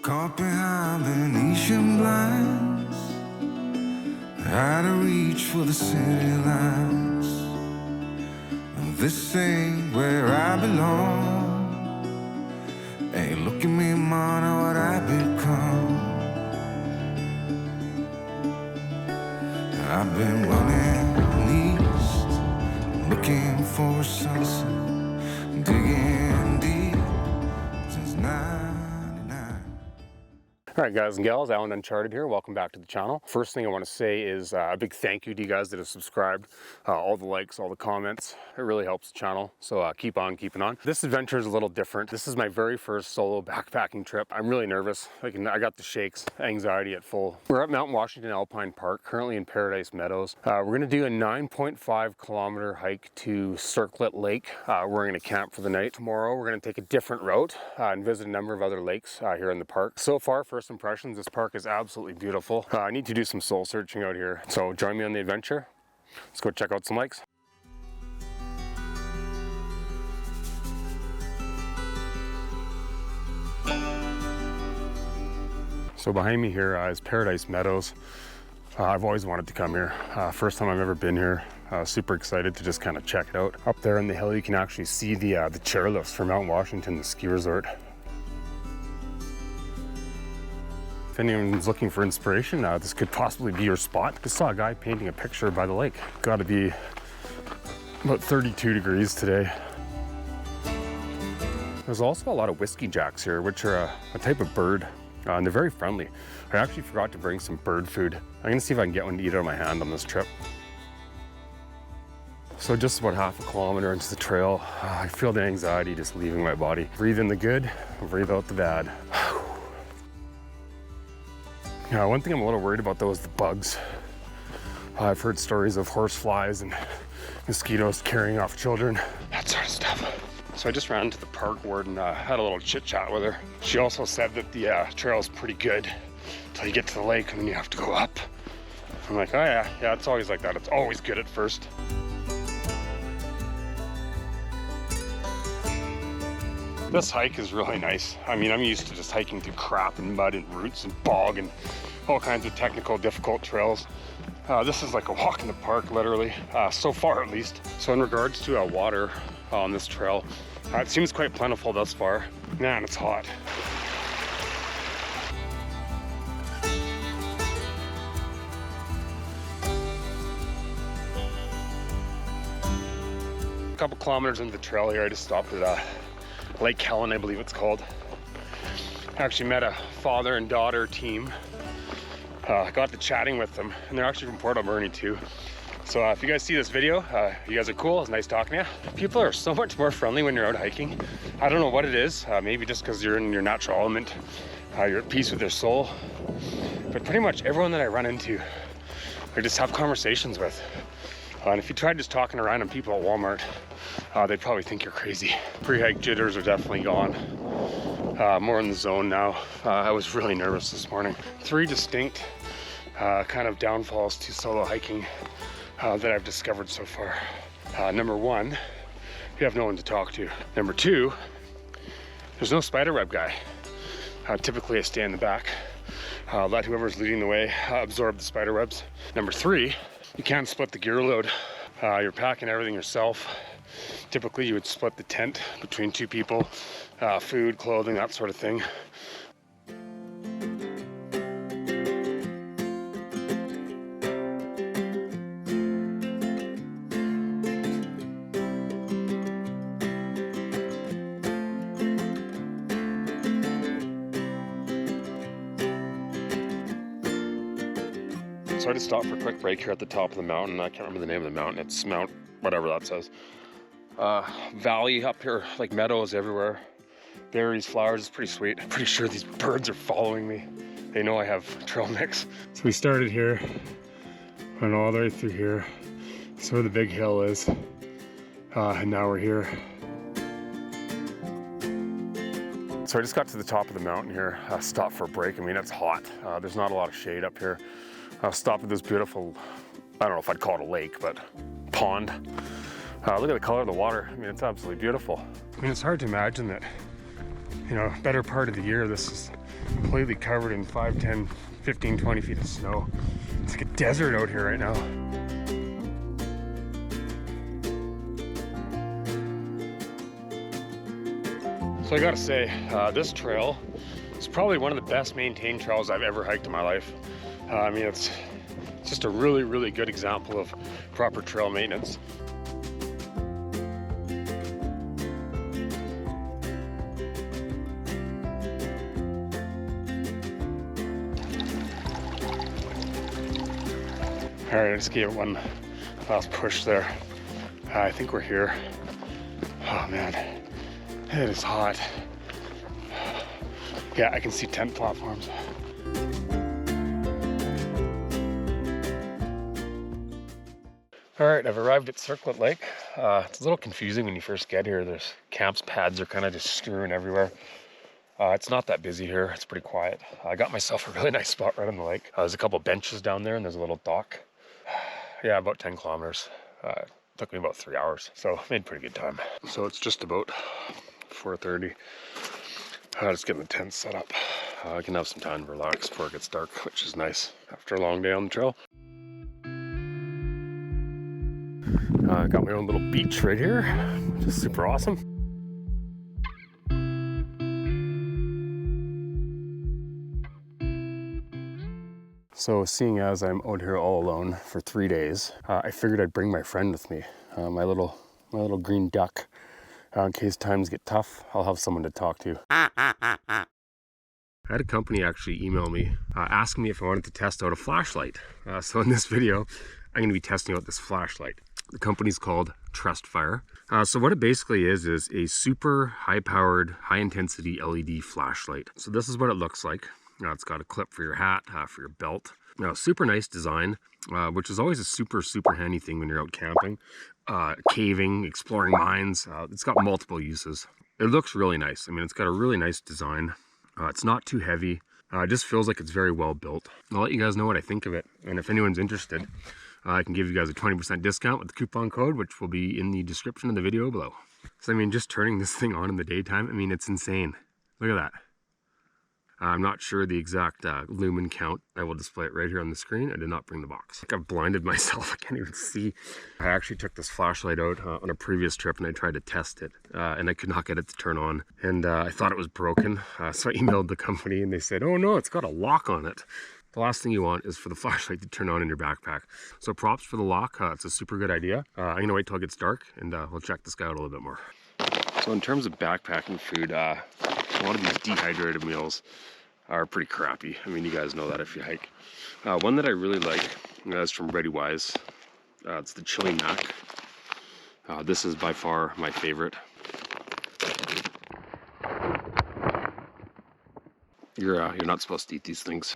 Caught behind Venetian blinds, out of reach for the city lights. This ain't where I belong. Hey, look at me, man, what I've become. I've been running east, looking for a sunset, digging deep since 99. All right, guys and gals, Alan Uncharted here. Welcome back to the channel. First thing I want to say is a big thank you to you guys that have subscribed. All the likes, all the comments, it really helps the channel. So keep on keeping on. This adventure is a little different. This is my very first solo backpacking trip. I'm really nervous. I got the shakes, anxiety at full. We're at Mount Washington Alpine Park, currently in Paradise Meadows. We're gonna do a 9.5 kilometer hike to Circlet Lake. We're gonna camp for the night. Tomorrow, we're gonna take a different route and visit a number of other lakes here in the park. So far, first impressions, this park is absolutely beautiful. I need to do some soul searching out here. So join me on the adventure. Let's go check out some lakes. So behind me here is Paradise Meadows. I've always wanted to come here. First time I've ever been here. Super excited to just kind of check it out. Up there on the hill, you can actually see the chairlifts for Mount Washington, the ski resort. If anyone's looking for inspiration, this could possibly be your spot. I saw a guy painting a picture by the lake. Got to be about 32 degrees today. There's also a lot of whiskey jacks here, which are a type of bird, and they're very friendly. I actually forgot to bring some bird food. I'm gonna see if I can get one to eat out of my hand on this trip. So just about half a kilometer into the trail, I feel the anxiety just leaving my body. Breathe in the good, breathe out the bad. Yeah, one thing I'm a little worried about though is the bugs. I've heard stories of horse flies and mosquitoes carrying off children, that sort of stuff. So I just ran into the park warden, had a little chit chat with her. She also said that the trail is pretty good until you get to the lake and then you have to go up. I'm like, oh yeah, it's always like that. It's always good at first. This hike is really nice. I mean, I'm used to just hiking through crap and mud and roots and bog and all kinds of technical, difficult trails. This is like a walk in the park, literally, so far at least. So in regards to water on this trail, it seems quite plentiful thus far. Man, it's hot. A couple kilometers into the trail here, I just stopped at Lake Helen, I believe it's called. Actually met a father and daughter team. Got to chatting with them, and they're actually from Port Alberni too. So if you guys see this video, you guys are cool. It's nice talking to you. People are so much more friendly when you're out hiking. I don't know what it is. Maybe just because you're in your natural element. You're at peace with your soul. But pretty much everyone that I run into, I just have conversations with. And if you tried just talking to random people at Walmart, they'd probably think you're crazy. Pre-hike jitters are definitely gone. More in the zone now. I was really nervous this morning. 3 distinct kind of downfalls to solo hiking that I've discovered so far. Number 1, you have no one to talk to. Number 2, there's no spiderweb guy. Typically I stay in the back, let whoever's leading the way absorb the spiderwebs. Number 3, you can't split the gear load. You're packing everything yourself. Typically you would split the tent between 2 people, food, clothing, that sort of thing. So I just stopped for a quick break here at the top of the mountain. I can't remember the name of the mountain. It's Mount whatever that says. Valley up here, like meadows everywhere. Berries, flowers, it's pretty sweet. I'm pretty sure these birds are following me. They know I have trail mix. So we started here, went all the way through here. That's where the big hill is. And now we're here. So I just got to the top of the mountain here, stopped for a break. I mean, it's hot. There's not a lot of shade up here. Stopped at this beautiful, I don't know if I'd call it a lake, but pond. Look at the color of the water. I mean, it's absolutely beautiful. I mean, it's hard to imagine that you know, better part of the year, this is completely covered in 5, 10, 15, 20 feet of snow. It's like a desert out here right now. So I gotta say, this trail is probably one of the best maintained trails I've ever hiked in my life. I mean, it's just a really, really good example of proper trail maintenance. All right, I just gave it one last push there. I think we're here. Oh man, it is hot. Yeah, I can see tent platforms. All right, I've arrived at Circlet Lake. It's a little confusing when you first get here. There's camps pads are kind of just strewn everywhere. It's not that busy here. It's pretty quiet. I got myself a really nice spot right on the lake. There's a couple benches down there and there's a little dock. Yeah, about 10 kilometers. Took me about 3 hours, so made pretty good time. So it's just about 4:30. Just getting the tent set up. I can have some time to relax before it gets dark, which is nice after a long day on the trail. I got my own little beach right here, which is super awesome. So seeing as I'm out here all alone for 3 days, I figured I'd bring my friend with me, my little green duck. In case times get tough, I'll have someone to talk to. I had a company actually email me asking me if I wanted to test out a flashlight. So in this video, I'm going to be testing out this flashlight. The company's called Trustfire. So what it basically is a super high-powered, high-intensity LED flashlight. So this is what it looks like. It's got a clip for your hat, for your belt. Super nice design, which is always a super handy thing when you're out camping, caving, exploring mines. It's got multiple uses. It looks really nice. I mean, it's got a really nice design. It's not too heavy. It just feels like it's very well built. I'll let you guys know what I think of it. And if anyone's interested, I can give you guys a 20% discount with the coupon code, which will be in the description of the video below. So, I mean, just turning this thing on in the daytime, I mean, it's insane. Look at that. I'm not sure the exact lumen count. I will display it right here on the screen. I did not bring the box. I think I've blinded myself. I can't even see. I actually took this flashlight out on a previous trip and I tried to test it and I could not get it to turn on. And I thought it was broken. So I emailed the company and they said, oh no, it's got a lock on it. The last thing you want is for the flashlight to turn on in your backpack. So props for the lock. It's a super good idea. I'm gonna wait till it gets dark and we'll check this guy out a little bit more. So in terms of backpacking food, a lot of these dehydrated meals are pretty crappy. I mean, you guys know that if you hike. One that I really like is from Ready Wise. It's the chili mac. This is by far my favorite. You're not supposed to eat these things.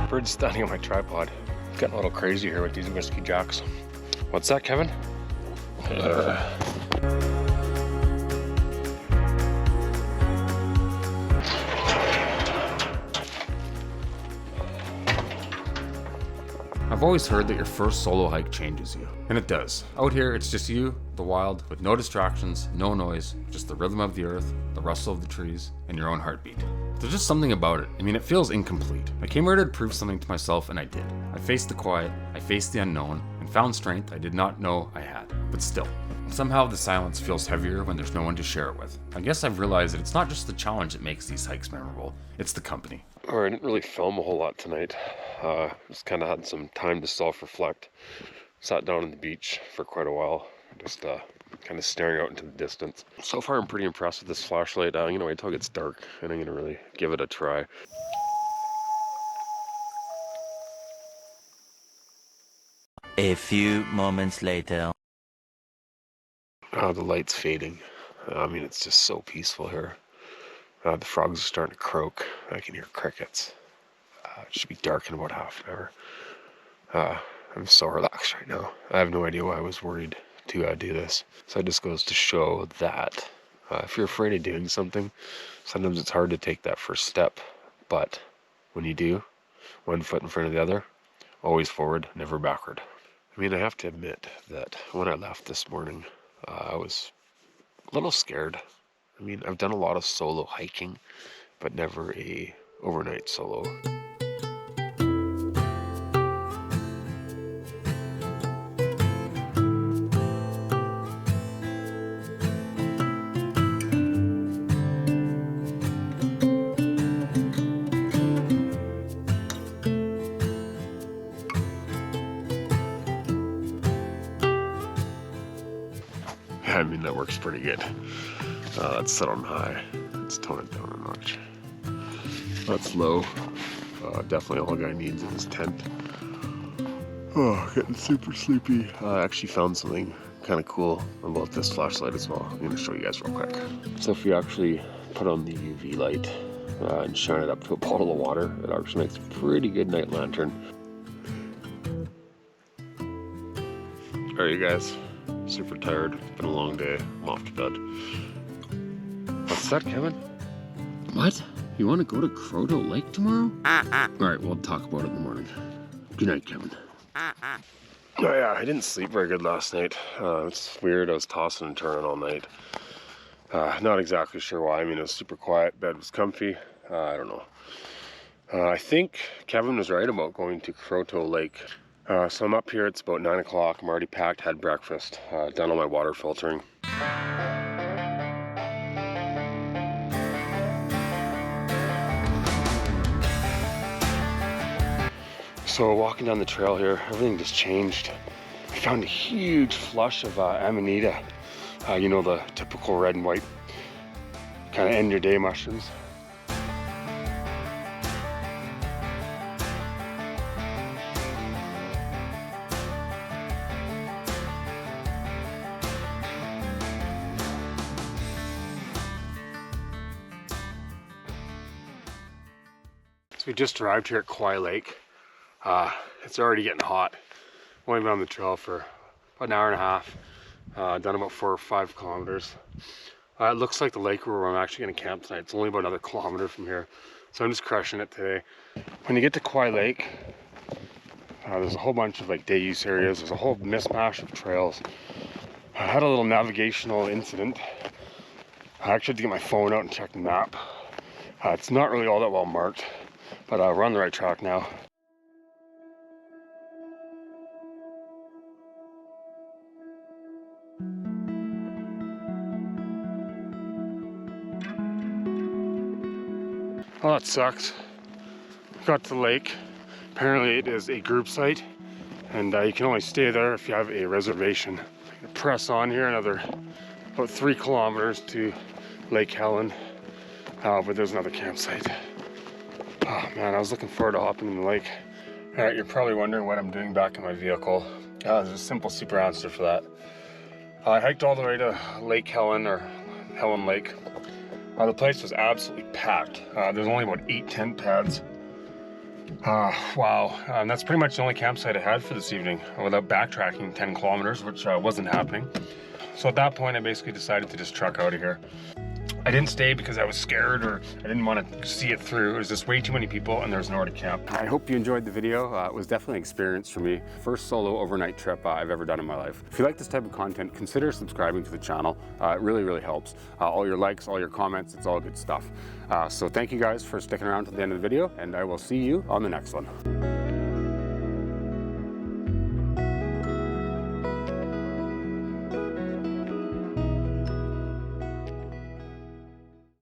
Bird's standing on my tripod. Getting a little crazy here with these whiskey jacks. What's that, Kevin? I've always heard that your first solo hike changes you, and it does. Out here, it's just you, the wild, with no distractions, no noise, just the rhythm of the earth, the rustle of the trees, and your own heartbeat. There's just something about it. I mean, it feels incomplete. I came here to prove something to myself, and I did. I faced the quiet, I faced the unknown, and found strength I did not know I had. But still, somehow the silence feels heavier when there's no one to share it with. I guess I've realized that it's not just the challenge that makes these hikes memorable, it's the company. I didn't really film a whole lot tonight. Just kind of had some time to self-reflect. Sat down on the beach for quite a while, just kind of staring out into the distance. So far I'm pretty impressed with this flashlight. I'm gonna wait till it gets dark and I'm gonna really give it a try. A few moments later. The light's fading. I mean, it's just so peaceful here. The frogs are starting to croak. I can hear crickets. It should be dark in about half an hour. I'm so relaxed right now. I have no idea why I was worried to do this. So it just goes to show that if you're afraid of doing something, sometimes it's hard to take that first step. But when you do, one foot in front of the other, always forward, never backward. I mean, I have to admit that when I left this morning, I was a little scared. I mean, I've done a lot of solo hiking, but never a overnight solo. I mean, that works pretty good. That's set on high. Let's tone it down a notch. That's low. Definitely all a guy needs in his tent. Oh, getting super sleepy. I actually found something kind of cool about this flashlight as well. I'm going to show you guys real quick. So if you actually put on the UV light and shine it up to a bottle of water, it actually makes a pretty good night lantern. Alright, you guys. Super tired. It's been a long day. I'm off to bed. What's that, Kevin? What? You want to go to Croto Lake tomorrow? Alright, we'll talk about it in the morning. Good night, Kevin. Oh yeah, I didn't sleep very good last night. It's weird. I was tossing and turning all night. Not exactly sure why. I mean, it was super quiet. Bed was comfy. I don't know. I think Kevin was right about going to Croto Lake. So I'm up here, it's about 9 o'clock, I'm already packed, had breakfast, done all my water filtering. So walking down the trail here, everything just changed. I found a huge flush of amanita, you know, the typical red and white kind of end your day mushrooms. So we just arrived here at Kauai Lake. It's already getting hot. Only been on the trail for about an hour and a half. Done about 4 or 5 kilometers. It looks like the lake where I'm actually going to camp tonight. It's only about another kilometer from here. So I'm just crushing it today. When you get to Kauai Lake, there's a whole bunch of like day use areas. There's a whole mismatch of trails. I had a little navigational incident. I actually had to get my phone out and check the map. It's not really all that well marked. But we're on the right track now. Oh, that sucks. Got to the lake. Apparently it is a group site, and you can only stay there if you have a reservation. I'm gonna press on here another about 3 kilometers to Lake Helen, but there's another campsite. Oh man, I was looking forward to hopping in the lake. Alright, you're probably wondering what I'm doing back in my vehicle. There's a simple, super answer for that. I hiked all the way to Lake Helen, or Helen Lake. The place was absolutely packed. There's only about 8 tent pads. Wow, and that's pretty much the only campsite I had for this evening without backtracking 10 kilometers, which wasn't happening. So at that point, I basically decided to just truck out of here. I didn't stay because I was scared or I didn't want to see it through. It was just way too many people and there's nowhere to camp. I hope you enjoyed the video. It was definitely an experience for me. First solo overnight trip I've ever done in my life. If you like this type of content, consider subscribing to the channel. It really, really helps. All your likes, all your comments, it's all good stuff. So thank you guys for sticking around to the end of the video, and I will see you on the next one.